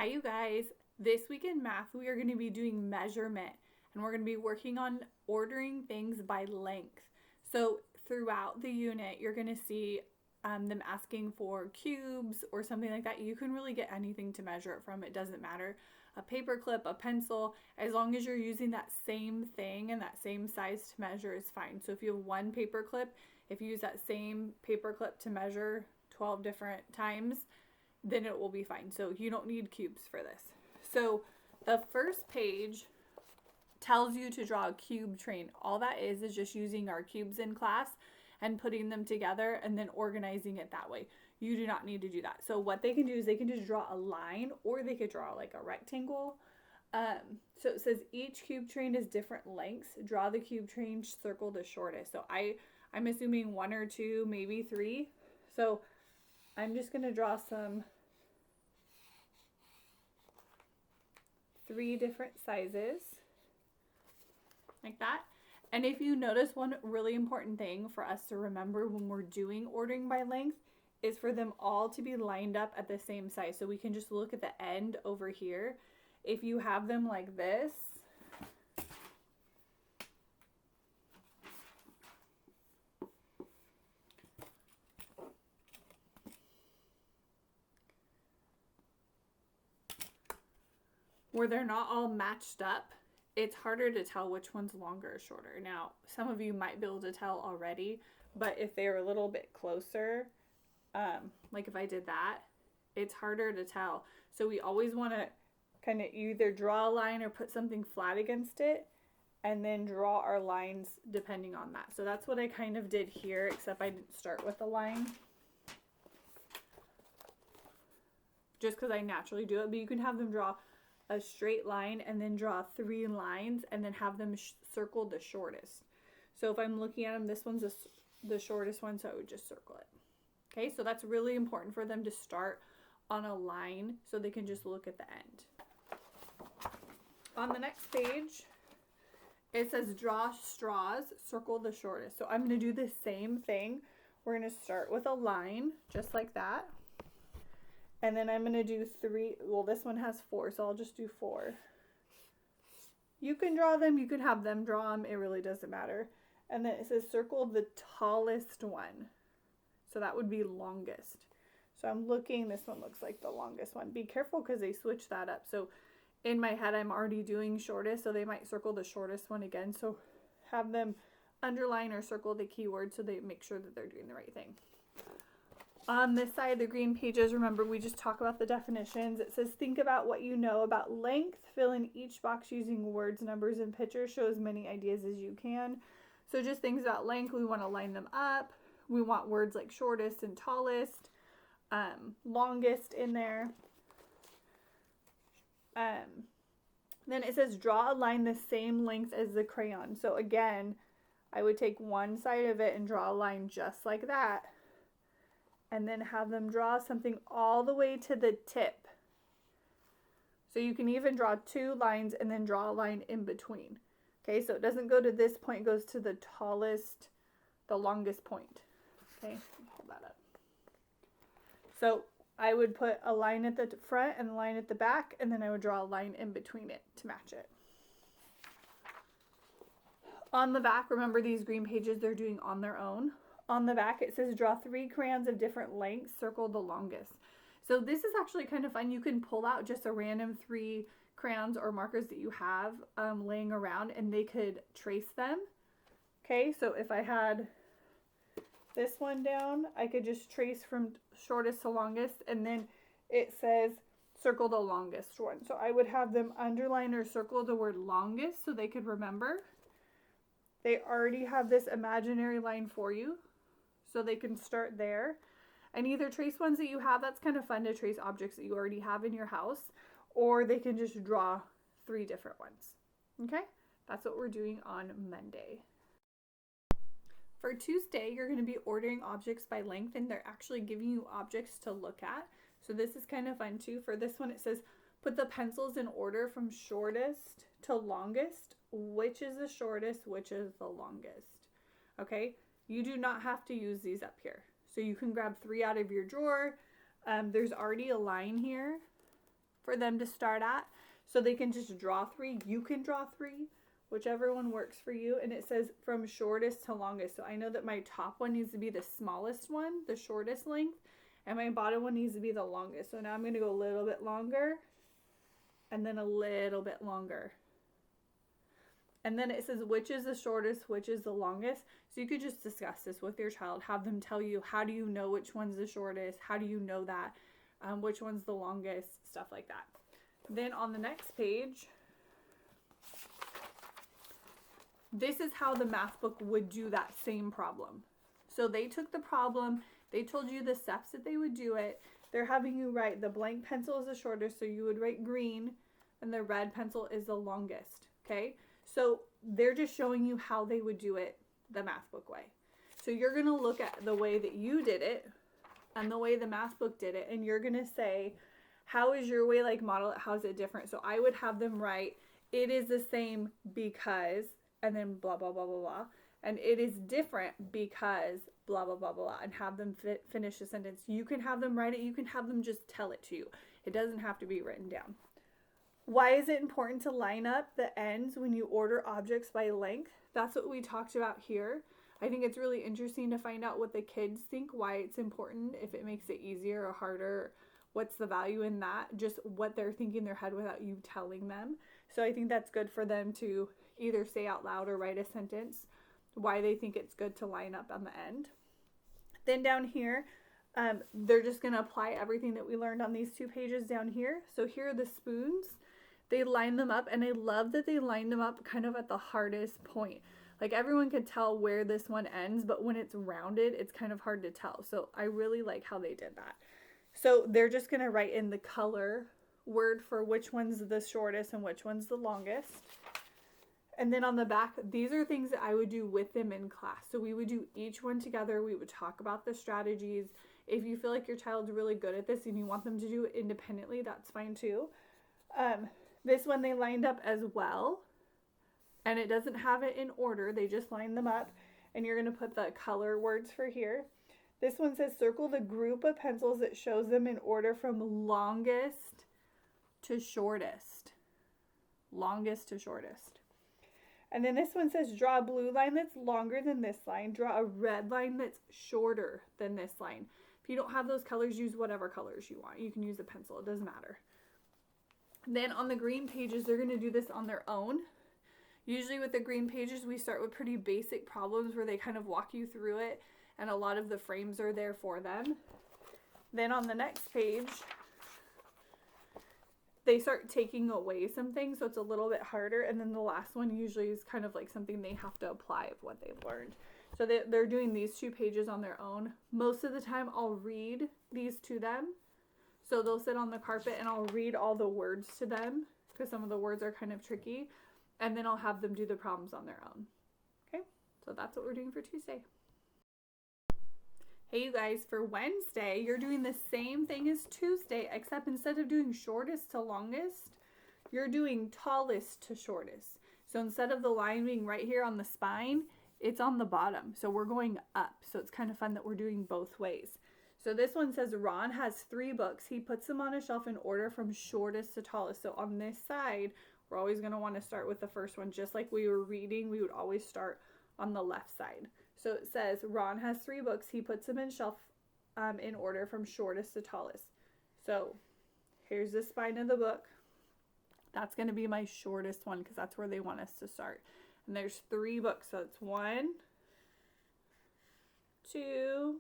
Hi, you guys. This week in math, we are going to be doing measurement and we're going to be working on ordering things by length. So, throughout the unit, you're going to see them asking for cubes or something like that. You can really get anything to measure it from, it doesn't matter. A paper clip, a pencil, as long as you're using that same thing and that same size to measure is fine. So, if you have one paper clip, if you use that same paper clip to measure 12 different times, then it will be fine. So you don't need cubes for this. So the first page tells you to draw a cube train. All that is just using our cubes in class and putting them together and then organizing it that way. You do not need to do that. So what they can do is they can just draw a line, or they could draw like a rectangle. So it says each cube train is different lengths. Draw the cube train, circle the shortest. So I'm assuming 1 or 2, maybe 3. So I'm just going to draw some 3 different sizes like that. And if you notice, one really important thing for us to remember when we're doing ordering by length is for them all to be lined up at the same size. So we can just look at the end over here. If you have them like this, where they're not all matched up, it's harder to tell which one's longer or shorter. Now, some of you might be able to tell already, but if they're a little bit closer, like if I did that, it's harder to tell. So we always want to kind of either draw a line or put something flat against it, and then draw our lines depending on that. So that's what I kind of did here, except I didn't start with a line, just because I naturally do it. But you can have them draw a straight line and then draw 3 lines and then have them circle the shortest. So if I'm looking at them, this one's the shortest one, so I would just circle it. Okay, so that's really important for them to start on a line so they can just look at the end. On the next page, it says draw straws, circle the shortest. So I'm going to do the same thing. We're going to start with a line just like that. And then I'm going to do 3. Well, this one has 4, so I'll just do 4. You can draw them. You can have them draw them. It really doesn't matter. And then it says circle the tallest one. So that would be longest. So I'm looking. This one looks like the longest one. Be careful because they switch that up. So in my head, I'm already doing shortest. So they might circle the shortest one again. So have them underline or circle the keyword so they make sure that they're doing the right thing. On this side, the green pages, remember we just talk about the definitions. It says think about what you know about length. Fill in each box using words, numbers, and pictures. Show as many ideas as you can. So just things about length, we want to line them up. We want words like shortest and tallest, longest in there. Then it says draw a line the same length as the crayon. So again, I would take one side of it and draw a line just like that, and then have them draw something all the way to the tip. So you can even draw 2 lines and then draw a line in between. Okay, so it doesn't go to this point, it goes to the tallest, the longest point. Okay, hold that up. So I would put a line at the front and a line at the back, and then I would draw a line in between it to match it. On the back, remember these green pages, they're doing on their own. On the back, it says draw 3 crayons of different lengths, circle the longest. So this is actually kind of fun. You can pull out just a random 3 crayons or markers that you have laying around, and they could trace them. Okay, so if I had this one down, I could just trace from shortest to longest, and then it says circle the longest one. So I would have them underline or circle the word longest so they could remember. They already have this imaginary line for you, so they can start there. And either trace ones that you have, that's kind of fun to trace objects that you already have in your house, or they can just draw 3 different ones. Okay, that's what we're doing on Monday. For Tuesday, you're going to be ordering objects by length, and they're actually giving you objects to look at. So this is kind of fun too. For this one, it says put the pencils in order from shortest to longest. Which is the shortest, which is the longest. Okay, you do not have to use these up here. So you can grab 3 out of your drawer. There's already a line here for them to start at. So they can just draw 3. You can draw 3, whichever one works for you. And it says from shortest to longest. So I know that my top one needs to be the smallest one, the shortest length, and my bottom one needs to be the longest. So now I'm going to go a little bit longer and then a little bit longer. And then it says which is the shortest, which is the longest. So you could just discuss this with your child. Have them tell you, how do you know which one's the shortest? How do you know that? Which one's the longest? Stuff like that. Then on the next page, this is how the math book would do that same problem. So they took the problem, they told you the steps that they would do it. They're having you write the blank pencil is the shortest, so you would write green, and the red pencil is the longest, okay? So they're just showing you how they would do it the math book way. So you're going to look at the way that you did it and the way the math book did it, and you're going to say, how is your way like model it? How is it different? So I would have them write, it is the same because, and then blah, blah, blah, blah, blah. And it is different because blah, blah, blah, blah, and have them finish the sentence. You can have them write it. You can have them just tell it to you. It doesn't have to be written down. Why is it important to line up the ends when you order objects by length? That's what we talked about here. I think it's really interesting to find out what the kids think, why it's important, if it makes it easier or harder, what's the value in that, just what they're thinking in their head without you telling them. So I think that's good for them to either say out loud or write a sentence why they think it's good to line up on the end. Then down here, they're just going to apply everything that we learned on these 2 pages down here. So here are the spoons. They line them up, and I love that they lined them up kind of at the hardest point. Like everyone could tell where this one ends, but when it's rounded, it's kind of hard to tell. So I really like how they did that. So they're just going to write in the color word for which one's the shortest and which one's the longest. And then on the back, these are things that I would do with them in class. So we would do each one together. We would talk about the strategies. If you feel like your child's really good at this and you want them to do it independently, that's fine too. This one they lined up as well. And it doesn't have it in order. They just lined them up. And you're going to put the color words for here. This one says circle the group of pencils that shows them in order from longest to shortest. Longest to shortest. And then this one says draw a blue line that's longer than this line. Draw a red line that's shorter than this line. If you don't have those colors, use whatever colors you want. You can use a pencil. It doesn't matter. Then on the green pages, they're going to do this on their own. Usually with the green pages, we start with pretty basic problems where they kind of walk you through it. And a lot of the frames are there for them. Then on the next page, they start taking away some things, so it's a little bit harder. And then the last one usually is kind of like something they have to apply of what they've learned. So they're doing these 2 pages on their own. Most of the time I'll read these to them. So they'll sit on the carpet and I'll read all the words to them because some of the words are kind of tricky. And then I'll have them do the problems on their own. Okay, so that's what we're doing for Tuesday. Hey you guys, for Wednesday, you're doing the same thing as Tuesday, except instead of doing shortest to longest, you're doing tallest to shortest. So instead of the line being right here on the spine, it's on the bottom. So we're going up. So it's kind of fun that we're doing both ways. So this one says Ron has 3 books. He puts them on a shelf in order from shortest to tallest. So on this side, we're always going to want to start with the first one. Just like we were reading, we would always start on the left side. So it says Ron has 3 books. He puts them in shelf in order from shortest to tallest. So here's the spine of the book. That's going to be my shortest one because that's where they want us to start. And there's 3 books. So it's 1, 2,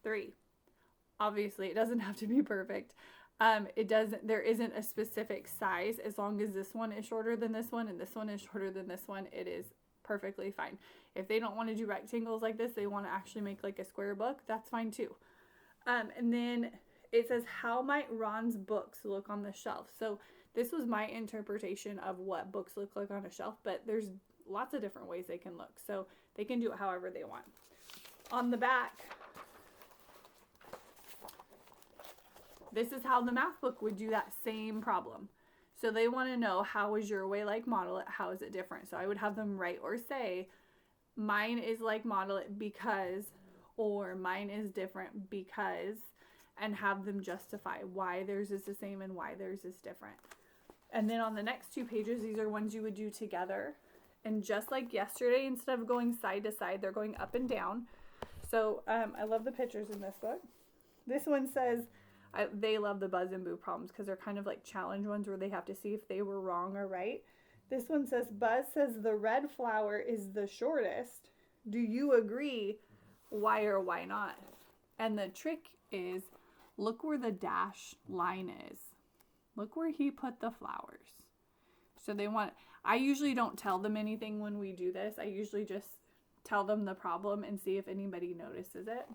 3. Obviously, it doesn't have to be perfect. There isn't a specific size. As long as this one is shorter than this one and this one is shorter than this one, it is perfectly fine. If they don't want to do rectangles like this, they want to actually make like a square book, that's fine too. And then it says, how might Ron's books look on the shelf? So this was my interpretation of what books look like on a shelf, but there's lots of different ways they can look. So they can do it however they want. On the back, this is how the math book would do that same problem. So they want to know, how is your way like model it? How is it different? So I would have them write or say, mine is like model it because, or mine is different because, and have them justify why theirs is the same and why theirs is different. And then on the next 2 pages, these are ones you would do together. And just like yesterday, instead of going side to side, they're going up and down. So I love the pictures in this book. This one says, they love the Buzz and Boo problems because they're kind of like challenge ones where they have to see if they were wrong or right. This one says, Buzz says the red flower is the shortest. Do you agree? Why or why not? And the trick is, look where the dash line is. Look where he put the flowers. So I usually don't tell them anything when we do this. I usually just tell them the problem and see if anybody notices it.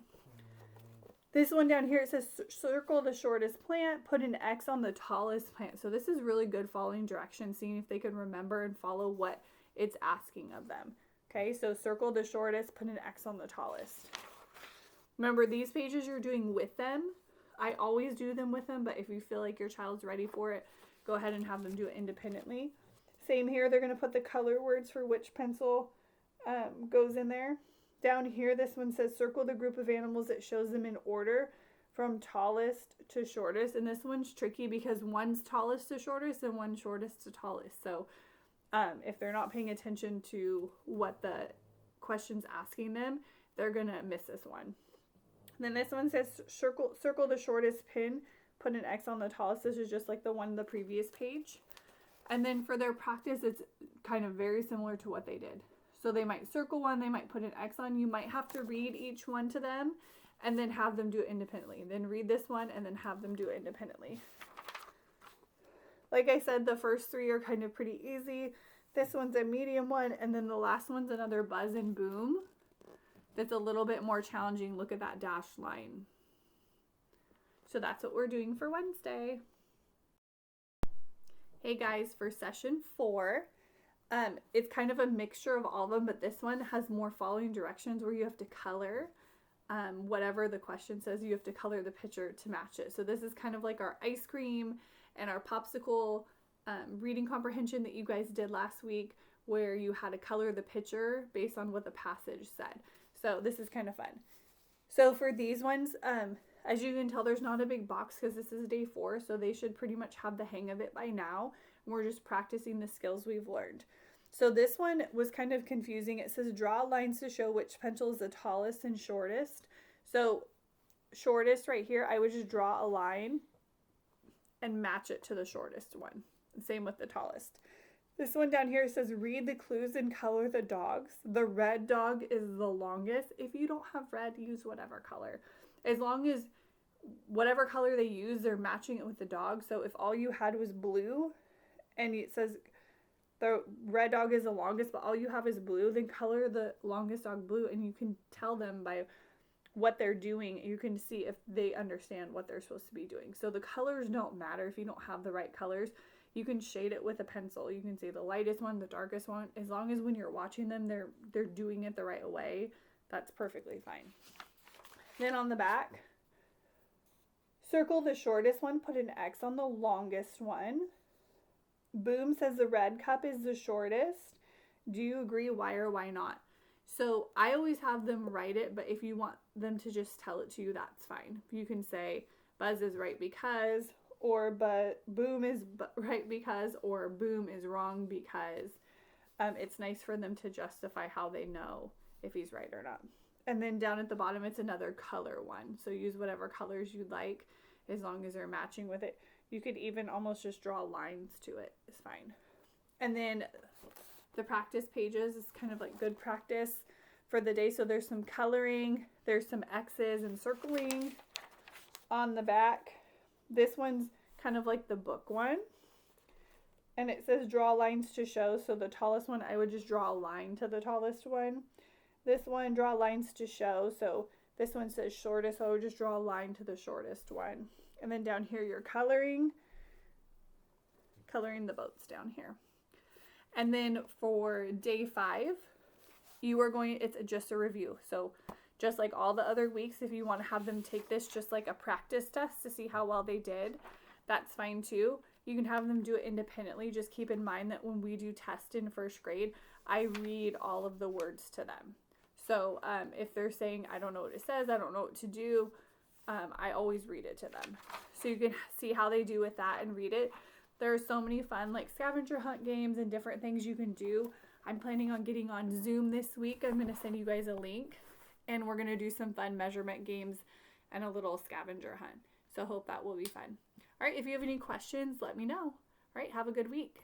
This one down here, it says circle the shortest plant, put an X on the tallest plant. So this is really good following directions, seeing if they can remember and follow what it's asking of them. Okay, so circle the shortest, put an X on the tallest. Remember, these pages you're doing with them. I always do them with them, but if you feel like your child's ready for it, go ahead and have them do it independently. Same here, they're going to put the color words for which pencil goes in there. Down here, this one says circle the group of animals that shows them in order from tallest to shortest. And this one's tricky because one's tallest to shortest and one's shortest to tallest. So if they're not paying attention to what the question's asking them, they're going to miss this one. And then this one says circle the shortest pin, put an X on the tallest. This is just like the one on the previous page. And then for their practice, it's kind of very similar to what they did. So they might circle one, they might put an X on. You might have to read each one to them and then have them do it independently. Then read this one and then have them do it independently. Like I said, the first 3 are kind of pretty easy. This one's a medium one, and then the last one's another Buzz and Boom. That's a little bit more challenging. Look at that dashed line. So that's what we're doing for Wednesday. Hey guys, for session 4, it's kind of a mixture of all of them, but this one has more following directions where you have to color whatever the question says. You have to color the picture to match it. So this is kind of like our ice cream and our popsicle reading comprehension that you guys did last week, where you had to color the picture based on what the passage said. So this is kind of fun. So for these ones, as you can tell, there's not a big box because this is day 4, so they should pretty much have the hang of it by now. We're just practicing the skills we've learned. So this one was kind of confusing. It says draw lines to show which pencil is the tallest and shortest. So shortest right here, I would just draw a line and match it to the shortest one. Same with the tallest. This one down here says read the clues and color the dogs. The red dog is the longest. If you don't have red, use whatever color. As long as whatever color they use, they're matching it with the dog. So if all you had was blue and it says the red dog is the longest, but all you have is blue, then color the longest dog blue, and you can tell them by what they're doing. You can see if they understand what they're supposed to be doing. So the colors don't matter if you don't have the right colors. You can shade it with a pencil. You can say the lightest one, the darkest one. As long as when you're watching them, they're doing it the right way, that's perfectly fine. Then on the back, circle the shortest one, put an X on the longest one. Boom says the red cup is the shortest. Do you agree? Why or why not? So I always have them write it, but if you want them to just tell it to you, that's fine. You can say Buzz is right because, or but Boom is right because, or Boom is wrong because. It's nice for them to justify how they know if he's right or not. And then down at the bottom, it's another color one. So use whatever colors you'd like as long as they're matching with it. You could even almost just draw lines to it. It's fine. And then the practice pages is kind of like good practice for the day. So there's some coloring. There's some X's and circling on the back. This one's kind of like the book one. And it says draw lines to show. So the tallest one, I would just draw a line to the tallest one. This one, draw lines to show. So this one says shortest, so I would just draw a line to the shortest one. And then down here, you're coloring the boats down here. And then for day 5, it's just a review. So just like all the other weeks, if you want to have them take this just like a practice test to see how well they did, that's fine too. You can have them do it independently. Just keep in mind that when we do tests in 1st grade, I read all of the words to them. So if they're saying, I don't know what it says, I don't know what to do, I always read it to them. So you can see how they do with that and read it. There are so many fun like scavenger hunt games and different things you can do. I'm planning on getting on Zoom this week. I'm going to send you guys a link, and we're going to do some fun measurement games and a little scavenger hunt. So hope that will be fun. All right, if you have any questions, let me know. All right, have a good week.